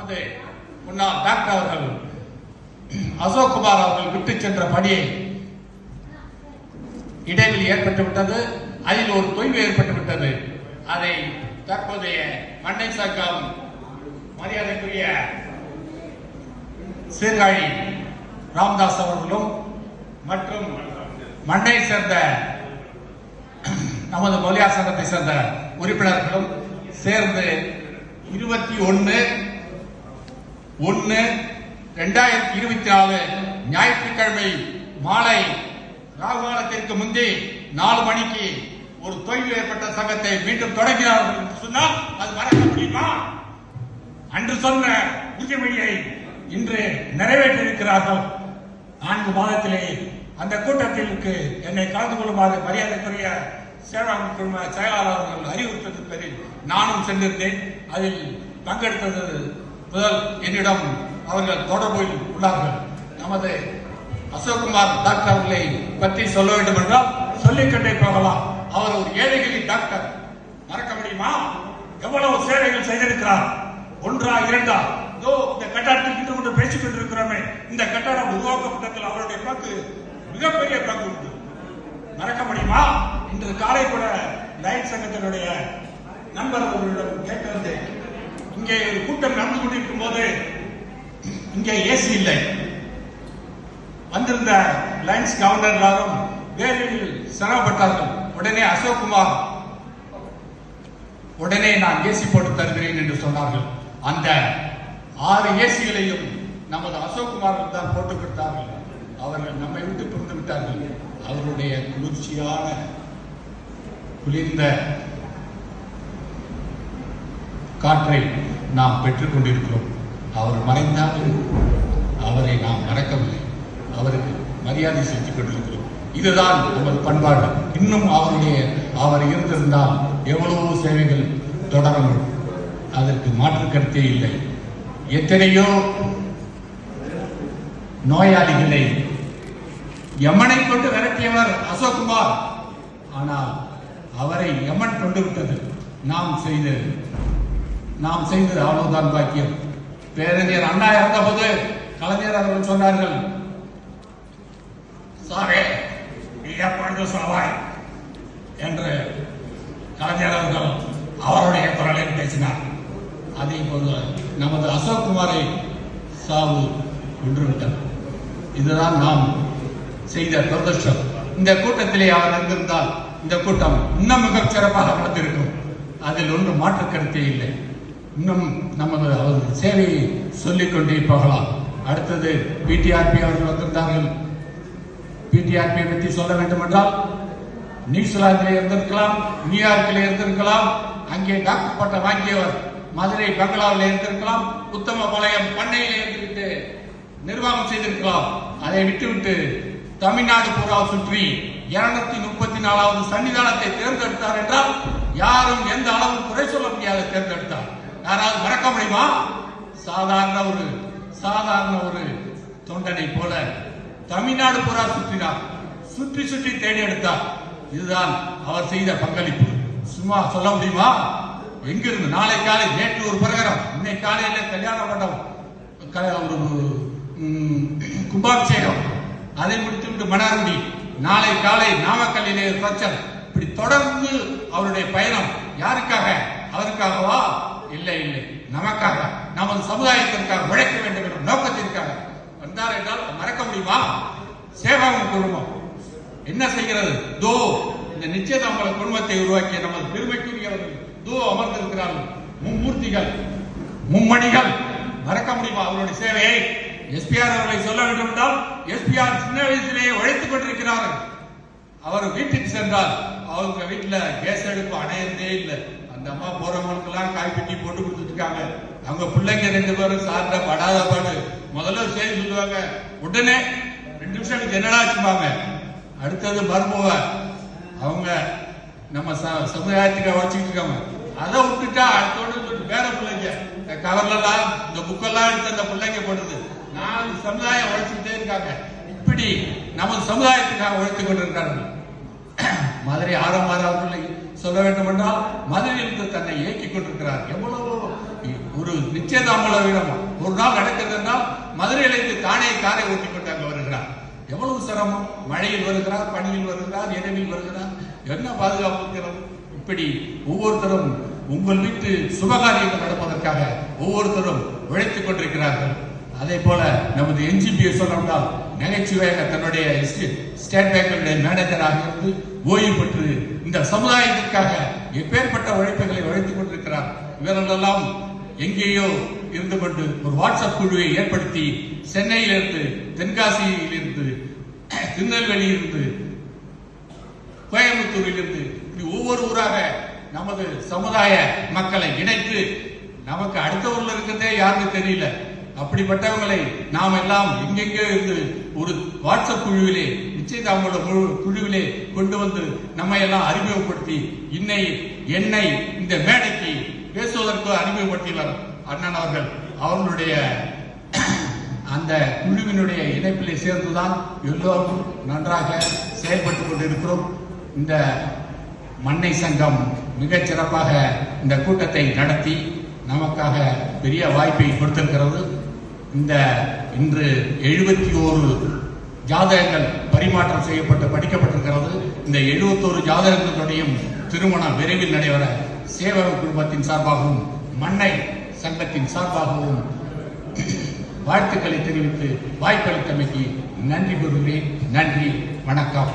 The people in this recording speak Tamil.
நமது முன்னாள் டாக்டர் அவர்கள் அசோக் குமார் அவர்கள் விட்டு சென்ற பணியை இடைவெளி ஏற்பட்டுவிட்டது. அதில் ஒரு தொய்வு ஏற்பட்டுவிட்டது. அதை தற்போதைய மண்ணை சங்கம் மரியாதைக்குரிய சீர்காழி ராமதாஸ் அவர்களும் மற்றும் மண்ணை சேர்ந்த நமது மொழியார் சங்கத்தை சேர்ந்த உறுப்பினர்களும் சேர்ந்து 21/1/2024 ஞாயிற்றுக்கிழமை மாலை ராகுகாலத்திற்கு முந்தி 4 மணிக்கு ஒரு தொய்வு ஏற்பட்ட சங்கத்தை மீண்டும் தொடங்கினார்கள் என்று சொன்னால் அது மறக்க முடியுமா? அன்று சொன்ன உறுதிமொழியை இன்று நிறைவேற்றியிருக்கிறார்கள். 4 மாதத்திலே அந்த கூட்டத்திற்கு என்னை கலந்து கொள்ளுமாறு மரியாதைக்குரிய சேவாங்க குழும செயலாளர் அவர்கள் அறிவுறுத்ததன் பேரில் நானும் சென்றிருந்தேன். அதில் பங்கெடுத்தது முதல் என்னிடம் அவர்கள் தொடர்பில் உள்ளார்கள். நமது அசோக்குமார் டாக்டர் அவர்களை பற்றி சொல்ல வேண்டும் என்றால் சொல்லிக்கொண்டே போகலாம். அவர் ஒரு ஏழைகளின் டாக்டர். மறக்க முடியுமா? எவ்வளவு சேவைகள் செய்திருக்கிறார். 1 2 இந்த கட்டடத்தில் கொண்டு பேசிக் கொண்டிருக்கிறோமே, இந்த கட்டடம் உருவாக்கப்பட்டதில் அவருடைய பங்கு மிகப்பெரிய பங்கு உண்டு. மறக்க முடியுமா? இன்று காலை கூட லைட் சங்கத்தினுடைய நண்பர் அவர்களிடம் கேட்டிருந்த இங்கே ஒரு கூட்டம் நடந்து கொண்டிருக்கும் போது இங்கே ஏசி இல்லை. வந்திருந்த லைன்ஸ் கவர்னர் எல்லாரும் வேலையில் சிரமப்பட்டார்கள். உடனே அசோக் குமார் உடனே நான் ஏசி போட்டு தருகிறேன் என்று சொன்னார்கள். அந்த 6 ஏசிகளையும் நமது அசோக் குமார் தான் போட்டு கொடுத்தார்கள். அவர்கள் நம்மை விட்டு பிரிந்து விட்டார்கள். அவருடைய குளிர்ச்சியான குளிர்ந்த காற்றை நாம் பெற்றுக் கொண்டிருக்கிறோம். அவர் மறைந்தாலும் அவரை நாம் மறக்கவில்லை. அவருக்கு மரியாதை செலுத்திக் கொண்டிருக்கிறோம். இதுதான் நமது பண்பாடு. இன்னும் அவர் இருந்திருந்தால் எவ்வளவோ சேவைகள் தொடரும். அதற்கு மாற்று கருத்தே இல்லை. எத்தனையோ நோயாளிகளை யமனை கொண்டு விரட்டியவர் அசோக் குமார். ஆனால் அவரை யமன் கொண்டு விட்டது. நாம் செய்தது அவ்வளவுதான் பாக்கியம். பேரறிஞர் அண்ணா இறந்த போது கலைஞர் அவர்கள் சொன்னார்கள், சாரே நீ எப்பொழுது சாவாய் என்று கலைஞர் அவர்கள் அவருடைய குரலில் பேசினார். அதே போது நமது அசோக் குமாரை சாவு கொன்றுவிட்டார். இதுதான் நாம் செய்த துரதிர்ஷ்டம். இந்த கூட்டத்திலே அவர் இருந்திருந்தால் இந்த கூட்டம் இன்னும் மிக சிறப்பாக நடந்திருக்கும். அதில் ஒன்று மாற்று கருத்தே இல்லை. இன்னும் நமது அவரது சேவையை சொல்லிக்கொண்டே போகலாம். அடுத்தது பிடிஆர்பி அவர்கள் வந்திருந்தார்கள். பிடிஆர்பியை பற்றி சொல்ல வேண்டும் என்றால் நியூசிலாந்திலே இருந்திருக்கலாம், நியூயார்க்கிலே இருந்திருக்கலாம், அங்கே டாக்டர் பட்டம் வாங்கியவர் மதுரை பங்களாவில் இருந்திருக்கலாம், உத்தமபாளையம் பண்ணையிலே இருந்துவிட்டு நிர்வாகம் செய்திருக்கலாம். அதை விட்டுவிட்டு தமிழ்நாடு பூரா சுற்றி 234வது சன்னிதானத்தை தேர்ந்தெடுத்தார் என்றால் யாரும் எந்த அளவு குறை சொல்ல முடியாத தேர்ந்தெடுத்தார். யாராவது மறக்க முடியுமா? சாதாரண ஒரு தொண்டனை போல தமிழ்நாடு பூரா சுற்றினார். சுற்றி தேடி எடுத்தார். இதுதான் அவர் செய்த பங்களிப்பு. சும்மா சொல்ல முடியுமா? எங்கிருந்து நாளை காலை நேற்று ஒரு பிரகரம், இன்னைக்கு காலையில கல்யாண மண்டபம், கும்பாபிஷேகம், அதை முடித்துவிட்டு மணார்குடி, நாளை காலை நாமக்கல்லிலே பிரச்சனை. இப்படி தொடர்ந்து அவருடைய பயணம் யாருக்காக? அவருக்காகவா? இல்லை, நமக்காக, நமது சமுதாயத்திற்காக உழைக்க வேண்டும் என்ற நோக்கத்திற்காக வந்தார் என்றால் மறக்க முடியுமா? சேவாங்க குடும்பம் என்ன செய்கிறது? இந்த நிச்சயதாம்பல குடும்பத்தை உருவாக்கிய நமது பெருமைக்குரியவர்கள் அமர்ந்திருக்கிறார்கள். மும்மூர்த்திகள், மும்மணிகள். மறக்க முடியுமா அவருடைய சேவையை? எஸ்பிஆர் அவர்களை சொல்ல வேண்டும் என்றால் எஸ்பிஆர் சின்ன வயசிலேயே உழைத்துக் கொண்டிருக்கிறார்கள். அவர் வீட்டுக்கு சென்றால் அவங்க வீட்டுல கேஸ் அடுப்பு அணையதே இல்லை. அந்த அம்மா போறவங்களுக்கு எல்லாம் காய்பெட்டி போட்டு கொடுத்துட்டு இருக்காங்க. அவங்க பிள்ளைங்க 2 பேரும் சார்ந்த படாத பாடு. முதல்ல செய்தி சொல்லுவாங்க, உடனே 2 நிமிஷம் என்னடாச்சுப்பாங்க. அடுத்தது மருமவ அவங்க நம்ம சமுதாயத்துக்கு வச்சுக்கிட்டு இருக்காங்க. அதை விட்டுட்டா அடுத்தோடு வேற பிள்ளைங்க கவர்லாம் இந்த புக்கெல்லாம் எடுத்து அந்த பிள்ளைங்க போடுது. 4 சமுதாயம் உழைச்சுட்டே இருக்காங்க. இப்படி நமது சமுதாயத்துக்காக உழைத்துக் கொண்டிருக்கிறார்கள். மதுரை ஆரம்ப அவர்களை சொல்ல வேண்டும் என்றால் மதுரையிலிருந்து தன்னை இயக்கிக் கொண்டிருக்கிறார். எவ்வளவு ஒரு நிச்சயதாம்பூல விழா ஒரு நாள் நடக்கிறதுனால் மதுரையிலிருந்து தானே காரை ஓட்டி கொண்டு அங்க வருகிறார். எவ்வளவு சிரமம்! மழையில் வருகிறார், பனியில் வருகிறார், இரவில் வருகிறார். என்ன பாதுகாப்பு இருக்கிறது? இப்படி ஒவ்வொருத்தரும் உங்கள் வீட்டு சுபகாரியங்கள் நடப்பதற்காக ஒவ்வொருத்தரும் உழைத்துக் கொண்டிருக்கிறார்கள். அதே போல நமது NGP சொன்னால் நகைச்சுவையாக தன்னுடைய ஸ்டேட் பேங்கினுடைய மேனேஜராக இருந்து ஓய்வு பெற்று இந்த சமுதாயத்திற்காக எப்பேற்பட்ட உழைப்புகளை உழைத்துக் கொண்டிருக்கிறார். இவர்களெல்லாம் எங்கேயோ இருந்து கொண்டு ஒரு வாட்ஸ்அப் குழுவை ஏற்படுத்தி சென்னையிலிருந்து, தென்காசியிலிருந்து, திருநெல்வேலியிலிருந்து, கோயம்புத்தூரிலிருந்து ஒவ்வொரு ஊராக நமது சமுதாய மக்களை இணைத்து நமக்கு அடுத்த ஊர்ல இருக்கிறதே யாருன்னு தெரியல. அப்படிப்பட்டவங்களை நாம் எல்லாம் எங்கெங்கே இருந்து ஒரு வாட்ஸ்அப் குழுவிலே, நிச்சயதாம்பூல குழுவிலே கொண்டு வந்து நம்மை எல்லாம் அறிமுகப்படுத்தி என்னை இந்த மேடைக்கு பேசுவதற்கு அறிமுகப்படுத்தினார் அண்ணன் அவர்கள். அவர்களுடைய அந்த குழுவினுடைய இணைப்பிலே சேர்ந்துதான் எல்லோரும் நன்றாக செயல்பட்டுக் கொண்டிருக்கிறோம். இந்த மண்ணை சங்கம் மிகச் சிறப்பாக இந்த கூட்டத்தை நடத்தி நமக்காக பெரிய வாய்ப்பை கொடுத்திருக்கிறது. இன்று 71 ஜாதகங்கள் பரிமாற்றம் செய்யப்பட்டு படிக்கப்பட்டிருக்கிறது. இந்த 71 ஜாதகங்களுடையும் திருமணம் விரைவில் நடைபெற சேவக குடும்பத்தின் சார்பாகவும் மண்ணை சங்கத்தின் சார்பாகவும் வாழ்த்துக்களை தெரிவித்து வாய்ப்பளித்தமைக்கு நன்றி கூறுகிறேன். நன்றி, வணக்கம்.